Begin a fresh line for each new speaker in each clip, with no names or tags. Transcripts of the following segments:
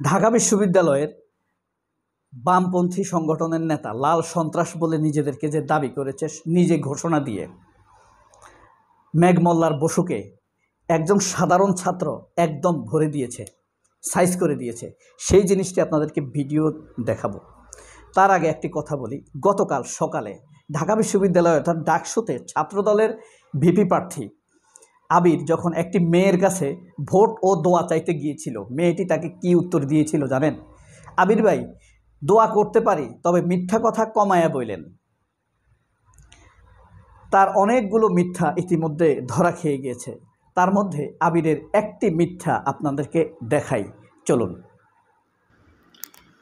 ঢাকা বিশ্ববিদ্যালয়ের বামপন্থী সংগঠনের নেতা লাল সন্ত্রাস বলে নিজেদেরকে যে দাবি করেছে, নিজে ঘোষণা দিয়ে মেঘমল্লার বসুকে একজন সাধারণ ছাত্র একদম ভরে দিয়েছে, সাইজ করে দিয়েছে। সেই জিনিসটি আপনাদেরকে ভিডিও দেখাবো। তার আগে একটি কথা বলি, গতকাল সকালে ঢাকা বিশ্ববিদ্যালয় অর্থাৎ ডাকসুতে ছাত্রদলের ভিপি প্রার্থী আবির যখন একটি মেয়ের কাছে ভোট ও দোয়া চাইতে গিয়েছিল, মেয়েটি তাকে কি উত্তর দিয়েছিল জানেন? আবির ভাই, দোয়া করতে পারি, তবে মিথ্যা কথা কমায়া বললেন। তার অনেকগুলো মিথ্যা ইতিমধ্যে ধরা খেয়ে গিয়েছে। তার মধ্যে আবিরের একটি মিথ্যা আপনাদেরকে দেখাই, চলুন।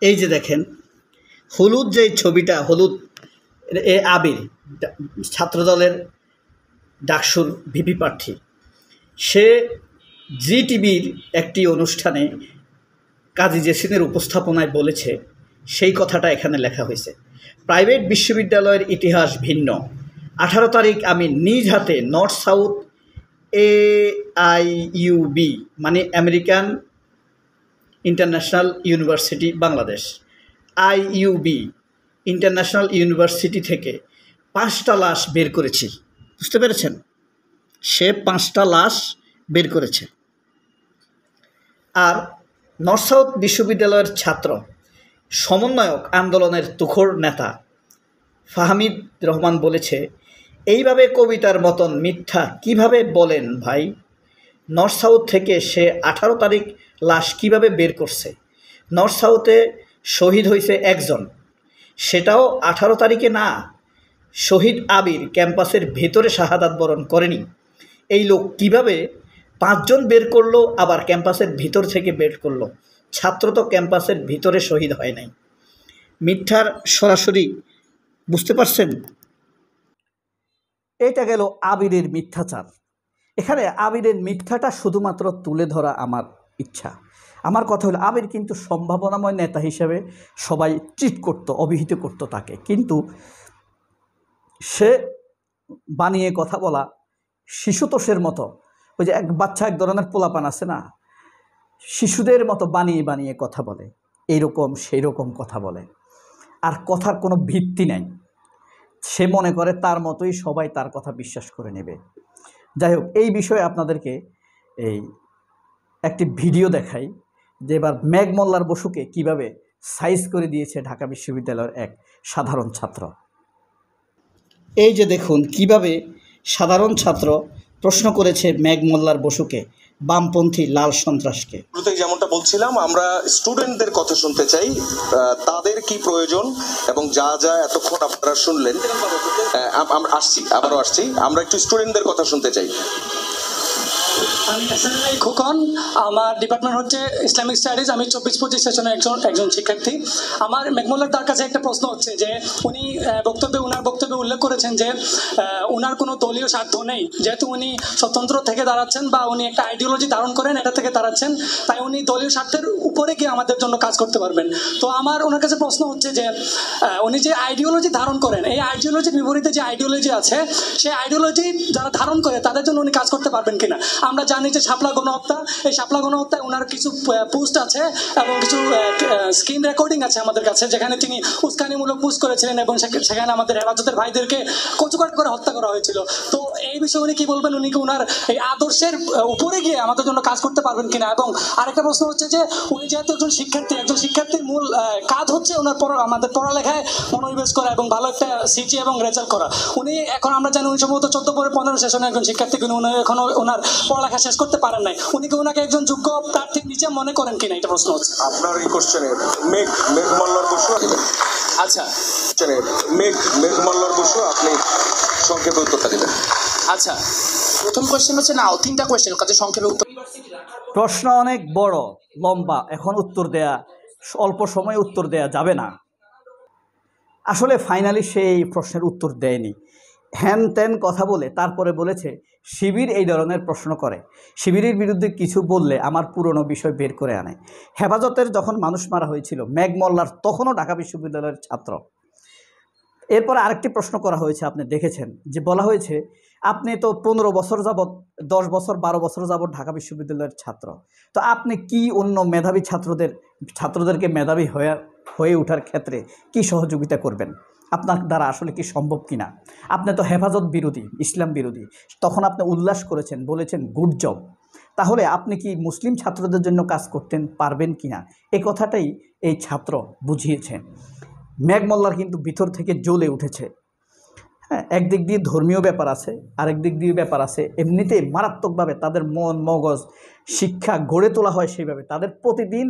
এই যে দেখেন হলুদ যে ছবিটা, হলুদ এ আবির ছাত্রদলের ডাকসুর ভিপি প্রার্থী। সে জি টিভির একটি অনুষ্ঠানে কাজী জেসিনের উপস্থাপনায় বলেছে, সেই কথাটা এখানে লেখা হয়েছে। প্রাইভেট বিশ্ববিদ্যালয়ের ইতিহাস ভিন্ন। 18 তারিখ আমি নিজ হাতে নর্থ সাউথ AIUB মানে American international university Bangladesh, IUB international university থেকে 5টা লাশ বের করেছি। বুঝতে পেরেছেন? সে 5টা লাশ বের করেছে। আর নর্থ সাউথ বিশ্ববিদ্যালয়ের ছাত্র সমন্বয়ক আন্দোলনের তুখোড় নেতা ফাহমিদ রহমান বলেছে, এইভাবে কবিতার মতন মিথ্যা কিভাবে বলেন ভাই? নর্থ সাউথ থেকে সে 18 তারিখ লাশ কিভাবে বের করছে? নর্থ সাউথে শহীদ হয়েছে একজন, সেটাও 18 তারিখে না। শহীদ আবির ক্যাম্পাসের ভেতরে শাহাদাত বরণ করেনি। এই লোক কিভাবে 5 জন বের করলো, আবার ক্যাম্পাসের ভিতর থেকে বের করলো? ছাত্র তো ক্যাম্পাসের ভিতরে শহীদ হয় নাই। মিথ্যার সরাসরি, বুঝতে পারছেন? এটা গেল আবিরের মিথ্যাচার। এখানে আবিরের মিথ্যাটা শুধুমাত্র তুলে ধরা আমার ইচ্ছা। আমার কথা হলো, আবির কিন্তু সম্ভাবনাময় নেতা হিসেবে সবাই ট্রিট করতো, অভিহিত করতো তাকে। কিন্তু সে বানিয়ে কথা বলা, শিশুতোষের মতো, ওই যে এক বাচ্চা এক ধরনের পোলাপান আছে না, শিশুদের মতো বানিয়ে বানিয়ে কথা বলে, এইরকম সেই রকম কথা বলে। আর কথার কোনো ভিত্তি নাই। সে মনে করে তার মতোই সবাই তার কথা বিশ্বাস করে নেবে। যাই হোক, এই বিষয়ে আপনাদেরকে এই একটি ভিডিও দেখাই যে এবার মেঘমল্লার বসুকে কিভাবে সাইজ করে দিয়েছে ঢাকা বিশ্ববিদ্যালয়ের এক সাধারণ ছাত্র। এই যে দেখুন কিভাবে সাধারণ ছাত্র প্রশ্ন করেছে মেঘমল্লার বসুকে, বামপন্থী লাল সন্ত্রাসকে।
যেমনটা বলছিলাম, আমরা স্টুডেন্টদের কথা শুনতে চাই, তাদের কি প্রয়োজন এবং যা যা এতক্ষণ আপনারা শুনলেন। আবারও আসছি, আমরা একটু স্টুডেন্টদের কথা শুনতে চাই।
আমি খোকন, আমার ডিপার্টমেন্ট হচ্ছে ইসলামিক স্টাডিজ। আমি 24-25 সেশনের একজন শিক্ষার্থী। আমার মেঘমল্লার তার কাছে একটা প্রশ্ন হচ্ছে যে উনি ওনার বক্তব্যে উল্লেখ করেছেন যে ওনার কোনো দলীয় স্বার্থ নেই, যেহেতু উনি স্বতন্ত্র থেকে দাঁড়াচ্ছেন বা উনি একটা আইডিওলজি ধারণ করেন, এটা থেকে দাঁড়াচ্ছেন, তাই উনি দলীয় স্বার্থের উপরে গিয়ে আমাদের জন্য কাজ করতে পারবেন। তো আমার ওনার কাছে প্রশ্ন হচ্ছে যে উনি যে আইডিওলজি ধারণ করেন, এই আইডিওলজির বিপরীতে যে আইডিওলজি আছে, সেই আইডিওলজি যারা ধারণ করে তাদের জন্য উনি কাজ করতে পারবেন কিনা। আমরা জানি যে শাপলা গণহত্যা, এই শাপলা গণহত্যায় ওনার কিছু পোস্ট আছে এবং কিছু স্ক্রিন রেকর্ডিং আছে আমাদের কাছে, যেখানে তিনি উস্কানিমূলক পোস্ট করেছিলেন এবং সেখানে আমাদের হেফাজতের ভাইদেরকে কচুকাট করে হত্যা করা হয়েছিল। তো এই বিষয়ে উনি কি বলবেন? উনি কি ওনার এই আদর্শের উপরে গিয়ে আমাদের জন্য কাজ করতে পারবেন কিনা? এবং আরেকটা প্রশ্ন হচ্ছে যে উনি যেহেতু একজন শিক্ষার্থীর মূল কাজ হচ্ছে ওনার আমাদের পড়ালেখায় মনোনিবেশ করা এবং ভালো একটা সিজি এবং রেজাল্ট করা। উনি এখন আমরা জানি উনি সম্ভবত 14-15 সেশনের একজন শিক্ষার্থী, কিন্তু উনি এখনো ওনার পড়ালেখা শেষ করতে পারেন নাই। উনি কি ওনাকে একজন যোগ্য প্রার্থীর নিচে মনে করেন কিনা, এটা প্রশ্ন হচ্ছে।
আপনার এই কোশ্চেনে মেঘমল্লার বসু,
আচ্ছা,
মেঘমল্লার বসু আপনি সংক্ষেপে উত্তরটা দিবেন।
আচ্ছা, প্রথম কোশ্চেন হচ্ছে না, 3টা কোশ্চেন, কাজে সংক্ষেপে উত্তর।
প্রশ্ন অনেক বড় লম্বা, এখন উত্তর দেয়া অল্প সময়ে উত্তর দেয়া যাবে না। আসলে ফাইনালি সে এই প্রশ্নের উত্তর দেয়নি, হ্যান ত্যান কথা বলে তারপরে বলেছে শিবির এই ধরনের প্রশ্ন করে, শিবিরের বিরুদ্ধে কিছু বললে আমার পুরনো বিষয় বের করে আনে। হেফাজতের যখন মানুষ মারা হয়েছিল, মেঘমল্লার তখনও ঢাকা বিশ্ববিদ্যালয়ের ছাত্র। এরপরে আরেকটি প্রশ্ন করা হয়েছে, আপনি দেখেছেন যে বলা হয়েছে আপনি তো 15 বছর যাবৎ, 10 বছর 12 বছর যাবৎ ঢাকা বিশ্ববিদ্যালয়ের ছাত্র, তো আপনি কি অন্য মেধাবী ছাত্রদের ছাত্রদেরকে মেধাবী হয়ে ওঠার ক্ষেত্রে কি সহযোগিতা করবেন, আপনার দ্বারা আসলে কি সম্ভব কিনা। আপনি তো হেফাজত বিরোধী, ইসলাম বিরোধী, তখন আপনি উল্লাস করেছেন, বলেছেন গুড জব। তাহলে আপনি কি মুসলিম ছাত্রদের জন্য কাজ করতেন পারবেন কিনা, এই কথাটাই এই ছাত্র বুঝিয়েছে। মেঘমল্লার কিন্তু ভিতর থেকে জ্বলে উঠেছে। হ্যাঁ, একদিক দিয়ে ধর্মীয় ব্যাপার আছে, আরেক দিক দিয়ে ব্যাপার আছে এমনিতেই মারাত্মকভাবে তাদের মন মগজ শিক্ষা গড়ে তোলা হয় সেইভাবে। তাদের প্রতিদিন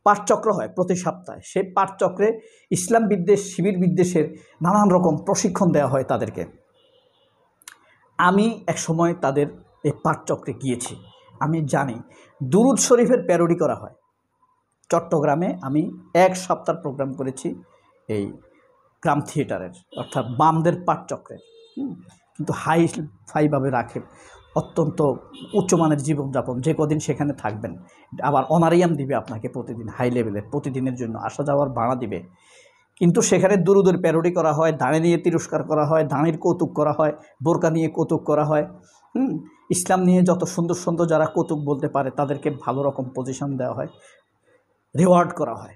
পাঠচক্র হয় প্রতি সপ্তাহে, সেই পাঠচক্রে ইসলাম বিদ্বেষ, শিবির বিদ্বেষের নানান রকম প্রশিক্ষণ দেওয়া হয় তাদেরকে। আমি এক সময় তাদের এই পাঠচক্রে গিয়েছি, আমি জানি। দুরুদ শরীফের প্যারোডি করা হয় চট্টগ্রামে। আমি 1 সপ্তাহ প্রোগ্রাম করেছি এই গ্রাম থিয়েটারের, অর্থাৎ বামদের পাঠচক্রের। কিন্তু হাই ফাইভাবে রাখে, অত্যন্ত উচ্চমানের জীবনযাপন, যে কদিন সেখানে থাকবেন। আবার অনারিয়াম দিবে আপনাকে প্রতিদিন, হাই লেভেলের, প্রতিদিনের জন্য আসা যাওয়ার ভাড়া দিবে। কিন্তু সেখানে দুরুদের প্যারোডি করা হয়, দাঁড়ে নিয়ে তিরস্কার করা হয়, দাঁড়ির কৌতুক করা হয়, বোরকা নিয়ে কৌতুক করা হয়। ইসলাম নিয়ে যত সুন্দর সুন্দর যারা কৌতুক বলতে পারে তাদেরকে ভালো রকম পজিশন দেওয়া হয়, রিওয়ার্ড করা হয়।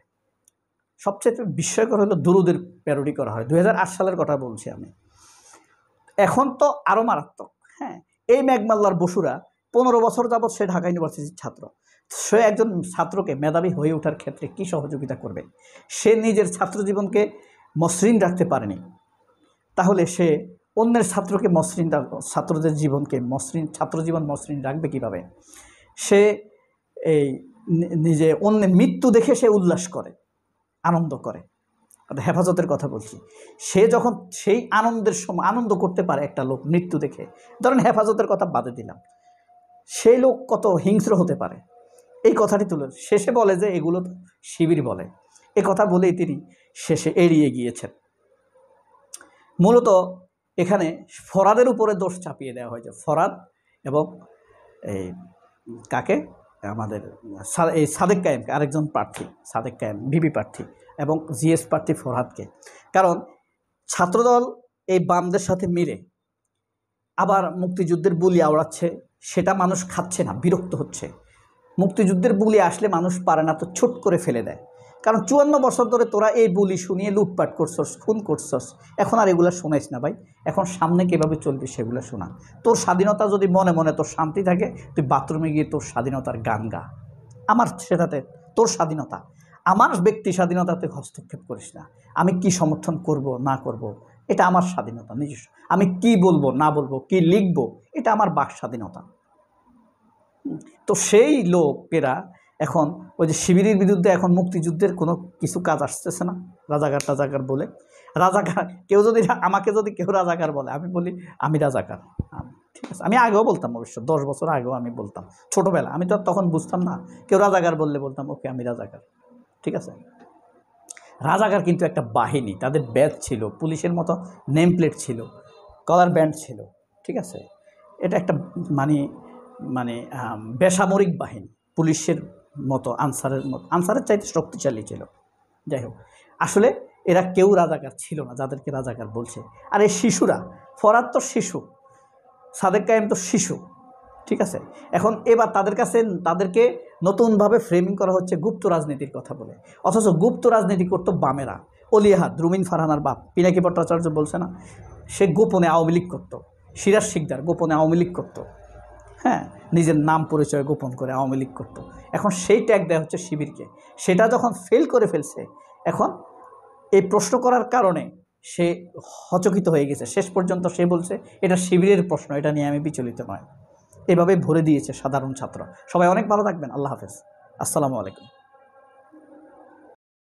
সবচেয়ে বিস্ময়কর হলো দুরুদের প্যারোডি করা হয়। 2008 সালের কথা বলছি আমি। এখন তো আরও মারাত্মক। হ্যাঁ, এই মেঘমাল্লার বসুরা 15 বছর যাবৎ সে ঢাকা ইউনিভার্সিটির ছাত্র। সে একজন ছাত্রকে মেধাবী হয়ে ওঠার ক্ষেত্রে কি সহযোগিতা করবে? সে নিজের ছাত্র জীবনকে মসৃণ রাখতে পারেনি, তাহলে সে অন্যের ছাত্রকে মসৃণ, ছাত্রদের জীবনকে মসৃণ, ছাত্র জীবন মসৃণ রাখবে কিভাবে? সে এই নিজে অন্যের মৃত্যু দেখে সে উল্লাস করে, আনন্দ করে। হেফাজতের কথা বলছি। সে যখন সেই আনন্দের সময় আনন্দ করতে পারে একটা লোক মৃত্যু দেখে, ধরেন হেফাজতের কথা বাদে দিলাম, সেই লোক কত হিংস্র হতে পারে, এই কথাটি তুলে শেষে বলে যে এগুলো তো শিবির বলে। এ কথা বলেই তিনি শেষে এড়িয়ে গিয়েছেন। মূলত এখানে ফরাদের উপরে দোষ চাপিয়ে দেওয়া হয়েছে। ফরাদ এবং এই কাকে, আমাদের এই সাদেক কায়েমকে, আরেকজন প্রার্থী সাদেক কায়েম ভিপি প্রার্থী, এবং জিএস প্রার্থী ফরহাদকে। কারণ ছাত্রদল এই বামদের সাথে মিলে আবার মুক্তিযুদ্ধের বুলি আওড়াচ্ছে, সেটা মানুষ খাচ্ছে না, বিরক্ত হচ্ছে। মুক্তিযুদ্ধের বুলি আসলে মানুষ পারে না তো ছুট করে ফেলে দেয়। কারণ 54 বছর ধরে তোরা এই বুলি শুনিয়ে লুটপাট করছস, খুন করছস, এখন আর এগুলো শোনাইস না ভাই। এখন সামনে কীভাবে চলবে সেগুলো শোনা। তোর স্বাধীনতা যদি মনে মনে তোর শান্তি থাকে, তুই বাথরুমে গিয়ে তোর স্বাধীনতার গান গা। আমার সেটাতে তোর স্বাধীনতা, আমার ব্যক্তি স্বাধীনতাতে হস্তক্ষেপ করিস না। আমি কি সমর্থন করব না করব এটা আমার স্বাধীনতা নিজস্ব। আমি কি বলবো না বলবো, কি লিখব, এটা আমার বাক স্বাধীনতা। তো সেই লোকেরা এখন ওই যে শিবিরের বিরুদ্ধে এখন মুক্তিযুদ্ধের কোনো কিছু কাজ আসতেছে না, রাজাকার টাজাকার বলে। রাজাকার কেউ যদি আমাকে যদি কেউ রাজাকার বলে, আমি বলি আমি রাজাকার। ঠিক আছে, আমি আগেও বলতাম, অবশ্য 10 বছর আগেও আমি বলতাম, ছোটোবেলা। আমি তো তখন বুঝতাম না, কেউ রাজাকার বললে বলতাম ওকে আমি রাজাকার। ঠিক আছে, রাজাকার কিন্তু একটা বাহিনী, তাদের ব্যাচ ছিল, পুলিশের মতো নেম প্লেট ছিল, কলার ব্যান্ড ছিল। ঠিক আছে, এটা একটা মানে বেসামরিক বাহিনী, পুলিশের মতো, আনসারের চাইতে শক্তিশালী ছিল। যাই হোক, আসলে এরা কেউ রাজাকার ছিল না যাদেরকে রাজাকার বলছে। আর এই শিশুরা, ফরাদ তো শিশু, সাদেক কায়েম তো শিশু। ঠিক আছে, এখন এবার তাদের কাছে তাদেরকে নতুনভাবে ফ্রেমিং করা হচ্ছে গুপ্ত রাজনীতির কথা বলে। অথচ গুপ্ত রাজনীতি করতো বামেরা। অলিয়াহাদ, রুমিন ফারহানার বাপ পিনাকি ভট্টাচার্য বলছে না, সে গোপনে আওয়ামী লীগ করতো। সিরাজ শিকদার গোপনে আওয়ামী লীগ করতো। হ্যাঁ, নিজের নাম পরিচয় গোপন করে আওয়ামী লীগ করতো। এখন সেই ট্যাগ দেওয়া হচ্ছে শিবিরকে। সেটা যখন ফেল করে ফেলছে, এখন এই প্রশ্ন করার কারণে সে হচকিত হয়ে গেছে। শেষ পর্যন্ত সে বলছে এটা শিবিরের প্রশ্ন, এটা নিয়ে আমি বিচলিত নয়। এভাবে ভরে দিয়েছে সাধারণ ছাত্র। সবাই অনেক ভালো থাকবেন। আল্লাহ হাফেজ, আসসালামু আলাইকুম।